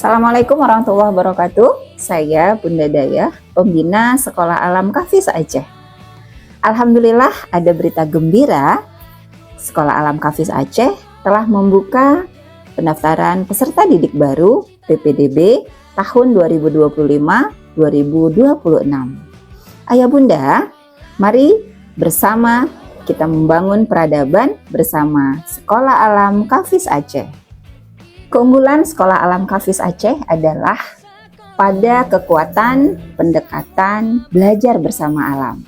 Assalamualaikum warahmatullahi wabarakatuh. Saya Bunda Dayah, pembina Sekolah Alam Kafis Aceh. Alhamdulillah ada berita gembira. Sekolah Alam Kafis Aceh telah membuka pendaftaran peserta didik baru PPDB tahun 2025-2026. Ayah Bunda, mari bersama kita membangun peradaban bersama Sekolah Alam Kafis Aceh. Keunggulan Sekolah Alam Kafis Aceh adalah pada kekuatan pendekatan belajar bersama alam.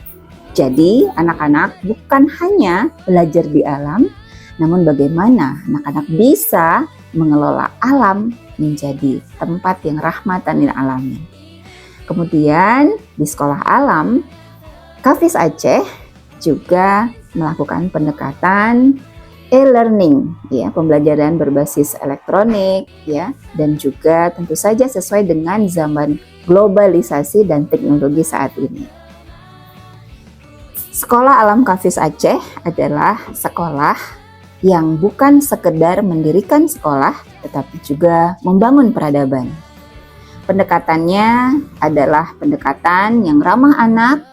Jadi, anak-anak bukan hanya belajar di alam, namun bagaimana anak-anak bisa mengelola alam menjadi tempat yang rahmatan lil alamin. Kemudian, di Sekolah Alam Kafis Aceh juga melakukan pendekatan e-learning, ya, pembelajaran berbasis elektronik, ya, dan juga tentu saja sesuai dengan zaman globalisasi dan teknologi saat ini. Sekolah Alam Kafis Aceh adalah sekolah yang bukan sekedar mendirikan sekolah, tetapi juga membangun peradaban. Pendekatannya adalah pendekatan yang ramah anak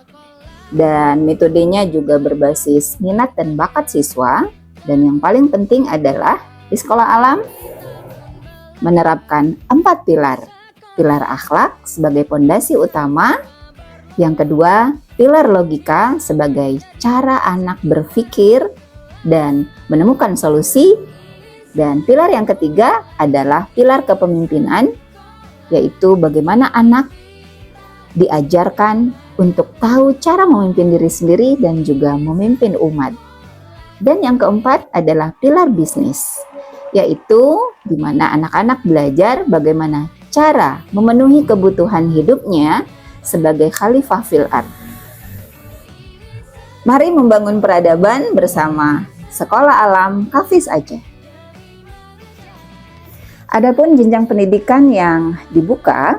dan metodenya juga berbasis minat dan bakat siswa. Dan yang paling penting adalah di Sekolah Alam menerapkan 4 pilar. Pilar akhlak sebagai pondasi utama. Yang kedua, pilar logika sebagai cara anak berpikir dan menemukan solusi. Dan pilar yang ketiga adalah pilar kepemimpinan, yaitu bagaimana anak diajarkan untuk tahu cara memimpin diri sendiri dan juga memimpin umat. Dan yang keempat adalah pilar bisnis, yaitu di mana anak-anak belajar bagaimana cara memenuhi kebutuhan hidupnya sebagai khalifah fil ard. Mari membangun peradaban bersama Sekolah Alam Kafis Aceh. Adapun jenjang pendidikan yang dibuka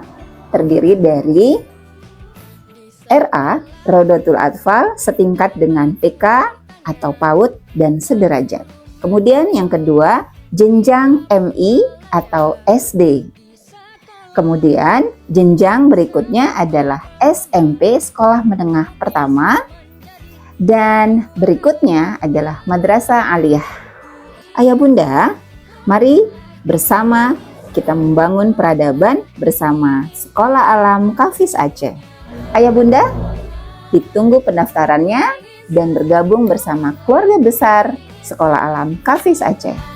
terdiri dari RA, Rodotul Atfal, setingkat dengan TK atau PAUD dan sederajat. Kemudian yang kedua, jenjang MI atau SD. Kemudian jenjang berikutnya adalah SMP, Sekolah Menengah Pertama, dan berikutnya adalah Madrasah Aliyah. Ayah Bunda, mari bersama kita membangun peradaban bersama Sekolah Alam Kafis Aceh. Ayah Bunda, ditunggu pendaftarannya dan bergabung bersama keluarga besar Sekolah Alam Kafis Aceh.